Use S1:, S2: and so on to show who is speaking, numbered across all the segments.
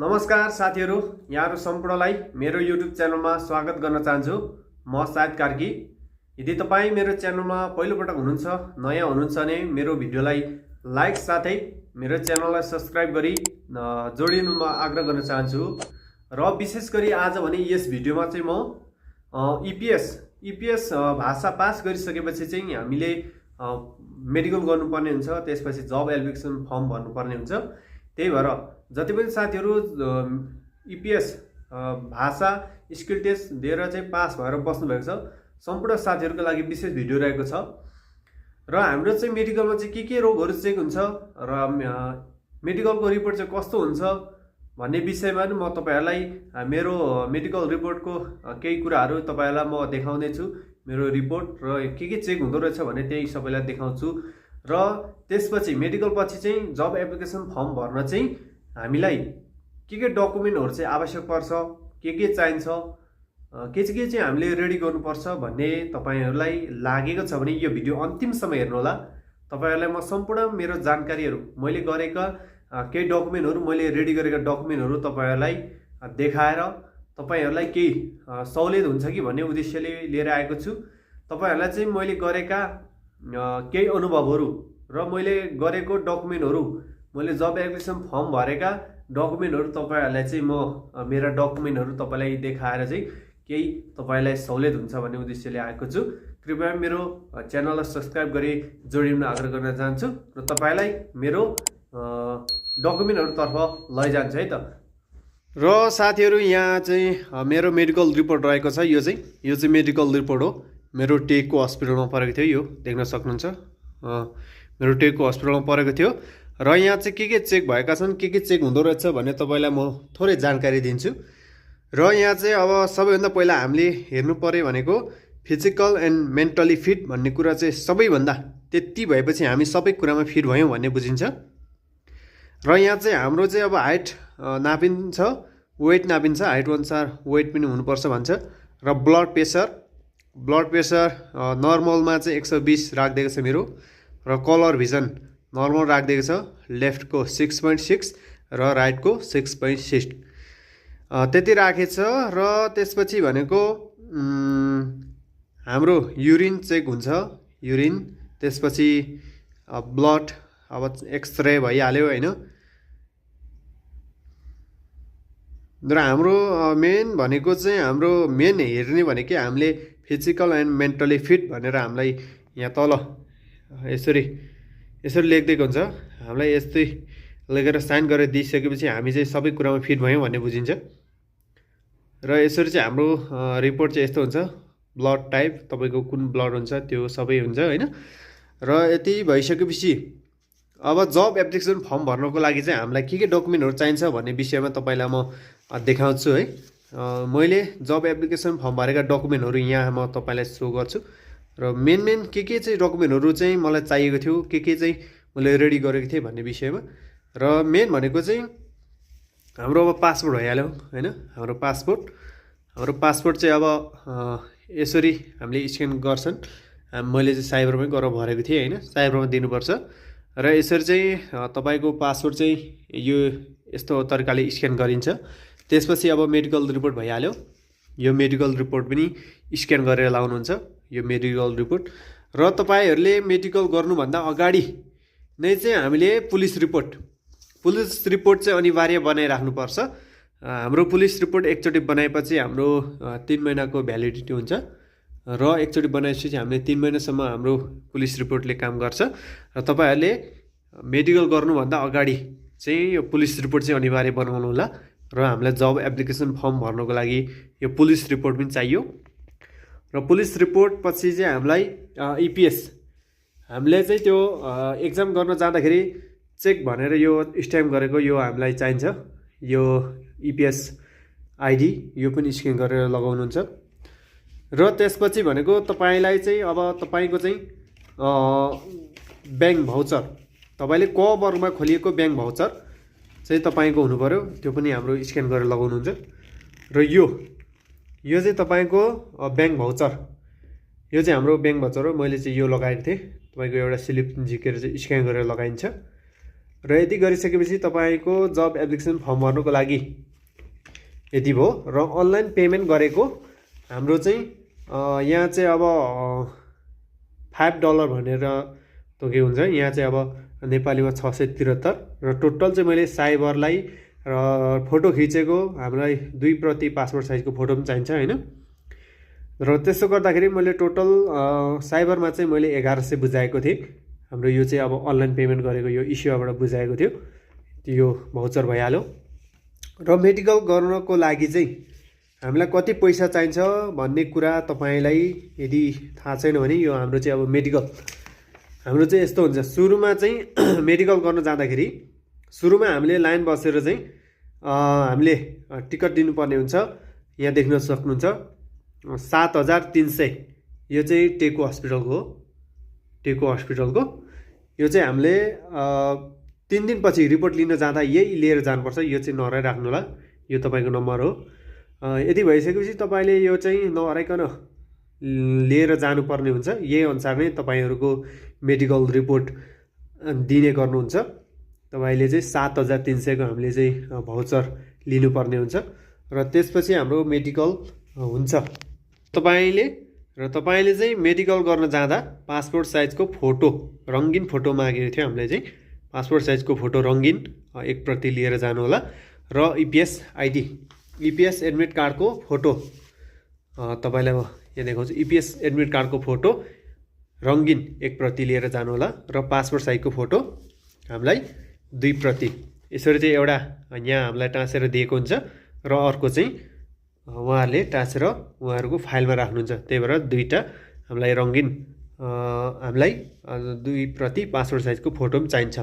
S1: नमस्कार साथीहरू, यहाँहरू सम्पूर्णलाई मेरो युट्युब च्यानलमा स्वागत गर्न चाहन्छु। म सायद कार्की। यदि तपाईँ मेरो च्यानलमा पहिलोपटक हुनुहुन्छ, नयाँ हुनुहुन्छ भने मेरो भिडियोलाई लाइक साथै मेरो च्यानललाई सब्स्क्राइब गरी जोडिनु म आग्रह गर्न चाहन्छु। र विशेष गरी आज भने यस भिडियोमा चाहिँ म इपिएस भाषा पास गरिसकेपछि चाहिँ हामीले मेडिकल गर्नुपर्ने हुन्छ, त्यसपछि जब एप्लिकेसन फर्म भर्नुपर्ने हुन्छ। त्यही भएर जति पनि साथीहरू इपिएस भाषा स्किल टेस्ट दिएर चाहिँ पास भएर बस्नुभएको छ, सम्पूर्ण साथीहरूको लागि विशेष भिडियो रहेको छ। र हाम्रो चाहिँ मेडिकलमा चाहिँ के रोगहरू चेक हुन्छ र मेडिकलको रिपोर्ट चाहिँ कस्तो हुन्छ भन्ने विषयमा पनि म तपाईँहरूलाई मेरो मेडिकल रिपोर्टको केही कुराहरू तपाईँहरूलाई म देखाउने छु। मेरो रिपोर्ट र के चेक हुँदो रहेछ भने त्यही सबैलाई देखाउँछु। र त्यसपछि मेडिकल पछि चाहिँ जब एप्लिकेसन फर्म भर्न चाहिँ हामीलाई के डकुमेन्टहरू चाहिँ आवश्यक पर्छ, के चाहिन्छ, के चाहिँ हामीले रेडी गर्नुपर्छ भन्ने तपाईँहरूलाई लागेको छ भने यो भिडियो अन्तिमसम्म हेर्नुहोला। तपाईँहरूलाई म सम्पूर्ण मेरो जानकारीहरू, मैले गरेका केही डकुमेन्टहरू, मैले रेडी गरेका डकुमेन्टहरू तपाईँहरूलाई देखाएर तपाईँहरूलाई केही सहुलियत हुन्छ कि भन्ने उद्देश्यले लिएर आएको छु। तपाईँहरूलाई चाहिँ मैले गरेका केही अनुभवहरू र मैले गरेको डकुमेन्टहरू, मैले जब एप्लिकेसन फर्म भरेका डकुमेन्टहरू तपाईँहरूलाई चाहिँ म मेरा डकुमेन्टहरू तपाईँलाई देखाएर चाहिँ केही तपाईँलाई सहुलियत हुन्छ भन्ने उद्देश्यले आएको छु। कृपया मेरो च्यानललाई सब्स्क्राइब गरी जोडिन आग्रह गर्न चाहन्छु र तपाईँलाई मेरो डकुमेन्टहरूतर्फ लैजान्छु है त। र साथीहरू, यहाँ चाहिँ मेरो मेडिकल रिपोर्ट रहेको छ। यो चाहिँ मेडिकल रिपोर्ट हो। मेरो टेकको हस्पिटलमा परेको थियो, यो देख्न सक्नुहुन्छ। मेरो टेकको हस्पिटलमा परेको थियो र यहाँ चाहिँ के चेक भएका छन्, के चेक हुँदो रहेछ भन्ने तपाईँलाई म थोरै जानकारी दिन्छु। र यहाँ चाहिँ अब सबैभन्दा पहिला हामीले हेर्नु पर्यो भनेको फिजिकल एन्ड मेन्टली फिट भन्ने कुरा चाहिँ सबैभन्दा, त्यति भएपछि हामी सबै कुरामा फिट भयौँ भन्ने बुझिन्छ। र यहाँ चाहिँ हाम्रो चाहिँ अब हाइट नापिन्छ, वेट नापिन्छ, हाइट अनुसार वेट पनि हुनुपर्छ भन्छ। र ब्लड प्रेसर नर्मलमा चाहिँ 120 राखिदिएको छ मेरो। र कलर भिजन नर्मल राखिदिएको छ, लेफ्टको 6.6 र राइटको 6.6 त्यति राखेछ। र त्यसपछि भनेको हाम्रो युरिन चेक हुन्छ, युरिन, त्यसपछि ब्लड, अब एक्सरे भइहाल्यो होइन। र हाम्रो मेन भनेको चाहिँ, हाम्रो मेन हेर्ने भनेकै हामीले फिजिकल एन्ड मेन्टली फिट भनेर हामीलाई यहाँ तल यसरी लेखिदिएको हुन्छ। हामीलाई यस्तै लेखेर साइन गरेर दिइसकेपछि हामी चाहिँ सबै कुरामा फिट भयौँ भन्ने बुझिन्छ। र यसरी चाहिँ हाम्रो रिपोर्ट चाहिँ यस्तो हुन्छ। ब्लड टाइप, तपाईँको कुन ब्लड हुन्छ त्यो सबै हुन्छ होइन। र यति भइसकेपछि अब जब एप्लिकेसन फर्म भर्नको लागि चाहिँ हामीलाई के डकुमेन्टहरू चाहिन्छ भन्ने विषयमा तपाईँलाई म देखाउँछु है। मैले जब एप्लिकेसन फर्म भरेका डकुमेन्टहरू यहाँ म तपाईँलाई सो गर्छु। र मेन के चाहिँ डकुमेन्टहरू चाहिँ मलाई चाहिएको थियो, के चाहिँ मैले रेडी गरेको थिएँ भन्ने विषयमा। र मेन भनेको चाहिँ हाम्रो अब पासपोर्ट भइहाल्यो होइन। हाम्रो पासपोर्ट चाहिँ अब यसरी हामीले स्क्यान गर्छन्। मैले चाहिँ साइबरमै गएर भरेको थिएँ होइन, साइबरमा दिनुपर्छ। र यसरी चाहिँ तपाईँको पासपोर्ट चाहिँ यो यस्तो तरिकाले स्क्यान गरिन्छ। त्यसपछि अब मेडिकल रिपोर्ट भइहाल्यो। यो मेडिकल रिपोर्ट पनि स्क्यान गरेर लाउनुहुन्छ, यो मेडिकल रिपोर्ट। र तपाईँहरूले मेडिकल गर्नुभन्दा अगाडि नै चाहिँ हामीले पुलिस रिपोर्ट चाहिँ अनिवार्य बनाइराख्नुपर्छ। हाम्रो पुलिस रिपोर्ट एकचोटि बनाएपछि हाम्रो 3 महिनाको भ्यालिडिटी हुन्छ। र एकचोटि बनाएपछि हामीले 3 महिनासम्म हाम्रो पुलिस रिपोर्टले काम गर्छ। र तपाईँहरूले मेडिकल गर्नुभन्दा अगाडि चाहिँ यो पुलिस रिपोर्ट चाहिँ अनिवार्य बनाउनु होला। र हामीलाई जब एप्लिकेसन फर्म भर्नको लागि यो पुलिस रिपोर्ट पनि चाहियो। र पुलिस रिपोर्ट पछि चाहिँ हामीलाई इपिएस, हामीले चाहिँ त्यो एक्जाम गर्न जाँदाखेरि चेक भनेर यो स्ट्याम्प गरेको यो हामीलाई चाहिन्छ। यो इपिएस आइडी यो पनि स्क्यान गरेर लगाउनुहुन्छ। र त्यसपछि भनेको तपाईँलाई चाहिँ अब तपाईँको चाहिँ ब्याङ्क भाउचर, तपाईँले क वर्गमा खोलिएको ब्याङ्क भाउचर चाहिँ तपाईँको हुनु पऱ्यो, त्यो पनि हाम्रो स्क्यान गरेर लगाउनुहुन्छ। र यो चाहिँ तपाईँको ब्याङ्क भाउचर, यो चाहिँ हाम्रो ब्याङ्क भाउचर हो। मैले चाहिँ यो लगाएको थिएँ, तपाईँको एउटा स्लिप झिकेर चाहिँ स्क्यान गरेर लगाइन्छ। र यति गरिसकेपछि तपाईँको जब एप्लिकेसन फर्म भर्नुको लागि यति भयो। र अनलाइन पेमेन्ट गरेको हाम्रो चाहिँ यहाँ चाहिँ अब $5 भनेर तोके हुन्छ। यहाँ चाहिँ अब नेपालीमा 673 र टोटल चाहिँ मैले साइबरलाई र फोटो खिचेको हामीलाई 2 प्रति पासपोर्ट साइजको फोटो पनि चाहिन्छ हैन। र त्यसो गर्दाखेरि मैले टोटल साइबरमा चाहिँ मैले 1100 बुझाएको थिएँ। हाम्रो यो चाहिँ अब अनलाइन पेमेन्ट गरेको यो इस्युबाट बुझाएको थियो, यो भाउचर भइहाल्यो। र मेडिकल गर्नको लागि चाहिँ हामीलाई कति पैसा चाहिन्छ भन्ने कुरा तपाईलाई यदि थाहा छैन भने यो हाम्रो चाहिँ अब मेडिकल हाम्रो चाहिँ यस्तो हुन्छ। सुरुमा चाहिँ मेडिकल गर्न जाँदाखेरि सुरुमा हामीले लाइन बसेर चाहिँ हामीले टिकट दिनुपर्ने हुन्छ। यहाँ देख्न सक्नुहुन्छ 7300 यो चाहिँ टेको हस्पिटलको हो। टेको हस्पिटलको यो चाहिँ हामीले 3 दिनपछि रिपोर्ट लिन जाँदा यही लिएर जानुपर्छ। यो चाहिँ नहराइराख्नु होला, यो तपाईँको नम्बर हो। यदि भइसकेपछि तपाईँले यो चाहिँ नहराइकन लिएर जानुपर्ने हुन्छ। यही अनुसार नै तपाईँहरूको मेडिकल रिपोर्ट दिने गर्नुहुन्छ। तपाईँले चाहिँ 7300 को हामीले चाहिँ भाउचर लिनुपर्ने हुन्छ र त्यसपछि हाम्रो मेडिकल हुन्छ। तपाईँले चाहिँ मेडिकल गर्न जाँदा पासपोर्ट साइजको फोटो रङ्गीन फोटो मागेको थियो हामीले चाहिँ। पासपोर्ट साइजको फोटो रङ्गीन 1 प्रति लिएर जानु होला र इपिएस आइडी इपिएस एडमिट कार्डको फोटो तपाईलाई म यहाँ देखाउँछु। इपिएस एडमिट कार्डको फोटो रङ्गीन 1 प्रति लिएर जानु होला र पासपोर्ट साइजको फोटो हामीलाई 2 प्रति। यसरी चाहिँ एउटा यहाँ हामीलाई टाँसेर दिएको हुन्छ र अर्को चाहिँ उहाँहरूले टाँसेर उहाँहरूको फाइलमा राख्नुहुन्छ। त्यही भएर दुईटा हामीलाई रङ्गीन हामीलाई 2 प्रति पासपोर्ट साइजको फोटो पनि चाहिन्छ।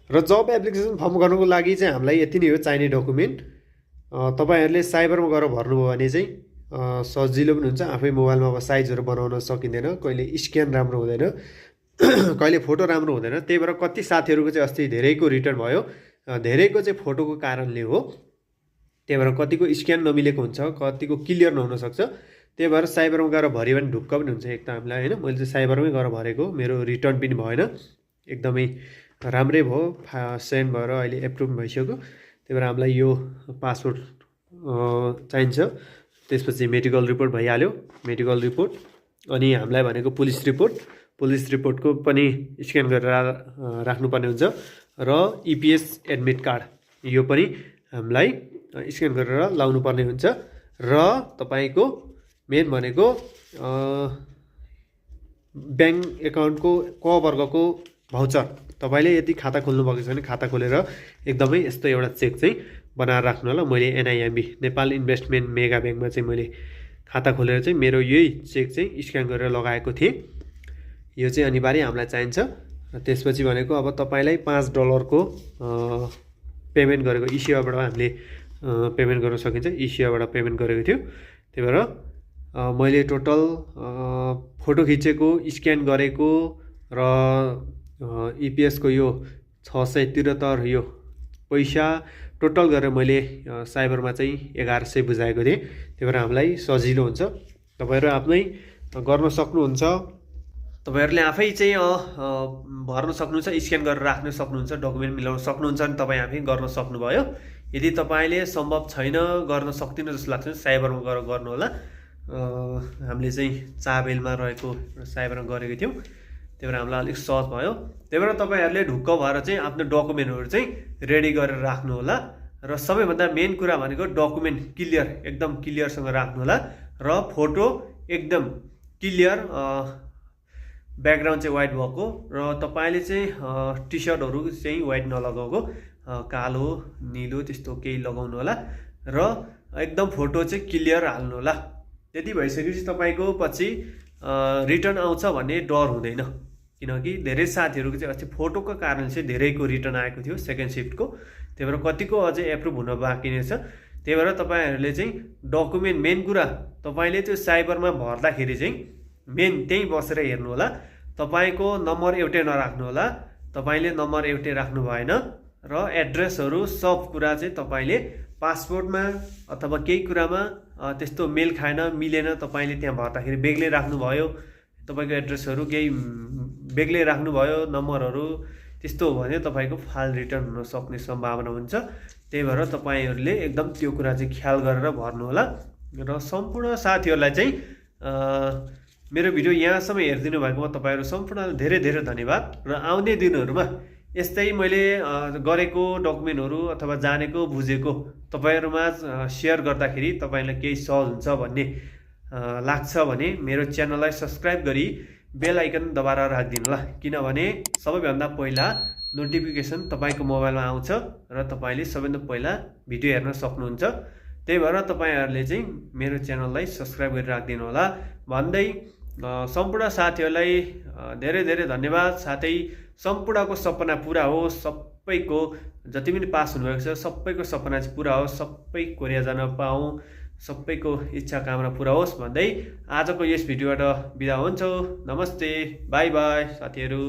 S1: र जब एप्लिकेसन फर्म गर्नुको लागि चाहिँ हामीलाई यति नै हो चाहिने डकुमेन्ट। तपाईहरूले साइबरमा गएर भर्नुभयो भने चाहिँ सजिलो पनि हुन्छ। आफै मोबाइलमा अब साइजहरू बनाउन सकिँदैन, कहिले स्क्यान राम्रो हुँदैन, कहिले फोटो राम्रो हुँदैन। त्यही भएर कति साथीहरूको चाहिँ अस्ति धेरैको रिटर्न भयो, धेरैको चाहिँ फोटोको कारणले हो। त्यही भएर कतिको स्क्यान नमिलेको हुन्छ, कतिको क्लियर नहुन सक्छ। त्यही भएर साइबरमा गएर भर्यो भने ढुक्क पनि हुन्छ एक त हामीलाई हैन। मैले चाहिँ साइबरमै गएर भरेको, मेरो रिटर्न पनि भएन, एकदमै राम्रै भयो, सेन्ड भएर अहिले एप्रुभ भइसक्यो। त्यही भएर हामीलाई यो पासपोर्ट चाहिन्छ। त्यसपछि मेडिकल रिपोर्ट भइहाल्यो, मेडिकल रिपोर्ट। अनि हामीलाई भनेको पुलिस रिपोर्टको पनि स्क्यान गरेर राख्नुपर्ने हुन्छ र इपिएस एडमिट कार्ड यो पनि हामीलाई स्क्यान गरेर लाउनु पर्ने हुन्छ। र तपाईको मेन भनेको ब्याङ्क एकाउन्टको क वर्गको भाउचर। तपाईले यदि खाता खोल्नु भएको छ भने खाता खोलेर एकदमै यस्तो एउटा चेक चाहिँ बनाएर राख्नु होला। मैले एनआइएमबी नेपाल इन्भेस्टमेन्ट मेगा ब्याङ्कमा चाहिँ मैले खाता खोलेर चाहिँ मेरो यही चेक चाहिँ स्क्यान गरेर लगाएको थिएँ। यो चाहिँ अनिवार्य हामीलाई चाहिन्छ। र त्यसपछि भनेको अब तपाईलाई $5 को पेमेन्ट गरेको इसिआबाट हामीले पेमेन्ट गर्न सकिन्छ। इसिआबाट पेमेन्ट गरेको थियो। त्यही भएर मैले टोटल फोटो खिचेको, स्क्यान गरेको र इपिएस को यो 673 यो पैसा टोटल गरेर मैले साइबरमा चाहिँ 1100 बुझाएको थिएँ। त्यही भएर हामीलाई सजिलो हुन्छ। तपाईहरु आफ्नै गर्न सक्नुहुन्छ। तपाईहरुले आफै चाहिँ भर्न सक्नुहुन्छ, स्क्यान गरेर राख्न सक्नुहुन्छ, डकुमेन्ट मिलाउन सक्नुहुन्छ अनि तपाई आफै गर्न सक्नुभयो। यदि तपाईले सम्भव छैन, गर्न सक्दिन जस्तो लाग्छ साइबरमा गएर गर्नु होला। हामीले चाहिँ चाबेलमा रहेको साइबरमा गरेको थियौं। त्यही भएर हामीलाई अलिक सहज भयो। त्यही भएर तपाईहरुले ढुक्क भएर चाहिँ आफ्नो डकुमेन्टहरु चाहिँ रेडी गरेर राख्नु होला। र सबैभन्दा मेन कुरा भनेको डकुमेन्ट क्लियर, एकदम क्लियरसँग राख्नु होला र फोटो एकदम क्लियर, ब्याकग्राउन्ड चाहिँ व्हाइट भएको र तपाईले चाहिँ टी-शर्टहरु चाहिँ व्हाइट नलगाएको, कालो नीलो त्यस्तो केही लगाउनु होला र एकदम फोटो चाहिँ क्लियर हाल्नु होला। त्यति भइसकेपछि तपाईको पछि रिटर्न आउँछ भन्ने डर हुँदैन। किनकि धेरै साथीहरुको चाहिँ अस्ति फोटोको कारण चाहिँ धेरैको रिटर्न आएको थियो सेकेन्ड शिफ्टको। त्यही भएर कतिको अझै एप्रुभ हुन बाँकी नै छ। त्यही भएर तपाईहरुले चाहिँ डकुमेन्ट मेन कुरा तपाईले त्यो साइबरमा भर्दाखेरि चाहिँ मेन त्यही बसेर हेर्नु होला। तपाईको नम्बर एउटै नराख्नु होला। तपाईले नम्बर एउटै राख्नु भएन र एड्रेसहरु सब कुरा चाहिँ तपाईले पासपोर्टमा अथवा केही कुरामा त्यस्तो मेल खाएन, मिलेन, तपाईले त्यहाँ भर्दाखेरि बेग्लै राख्नु भयो, तपाईको एड्रेसहरु केही बेग्लै राख्नु भयो, नम्बरहरु त्यस्तो हो भने तपाईँको फाइल रिटर्न हुन सक्ने सम्भावना हुन्छ। त्यही भएर तपाईँहरूले एकदम त्यो कुरा चाहिँ ख्याल गरेर भर्नुहोला। र सम्पूर्ण साथीहरूलाई चाहिँ मेरो भिडियो यहाँसम्म हेरिदिनु भएकोमा तपाईँहरू सम्पूर्ण धेरै धेरै धन्यवाद। र आउने दिनहरूमा यस्तै मैले गरेको डकुमेन्टहरू अथवा जानेको बुझेको तपाईँहरूमा सेयर गर्दाखेरि तपाईँलाई केही सहज हुन्छ भन्ने लाग्छ भने मेरो च्यानललाई सब्सक्राइब गरी बेल आइकन दबाएर राखिदिनु ल, किनभने सबैभन्दा पहिला नोटिफिकेसन तपाईँको मोबाइलमा आउँछ र तपाईँले सबैभन्दा पहिला भिडियो हेर्न सक्नुहुन्छ। त्यही भएर तपाईँहरूले चाहिँ मेरो च्यानललाई सब्सक्राइब गरेर राखिदिनु होला भन्दै सम्पूर्ण साथीहरूलाई धेरै धेरै धन्यवाद। साथै सम्पूर्णको सपना पुरा होस्, सबैको जति पनि पास हुनुभएको छ सबैको सपना चाहिँ पुरा होस्, सबै कोरिया जान पाऊँ, सबैको इच्छा कामना पुरा होस् भन्दै आजको यस भिडियोबाट बिदा हुन्छु। नमस्ते, बाई बाई साथीहरू।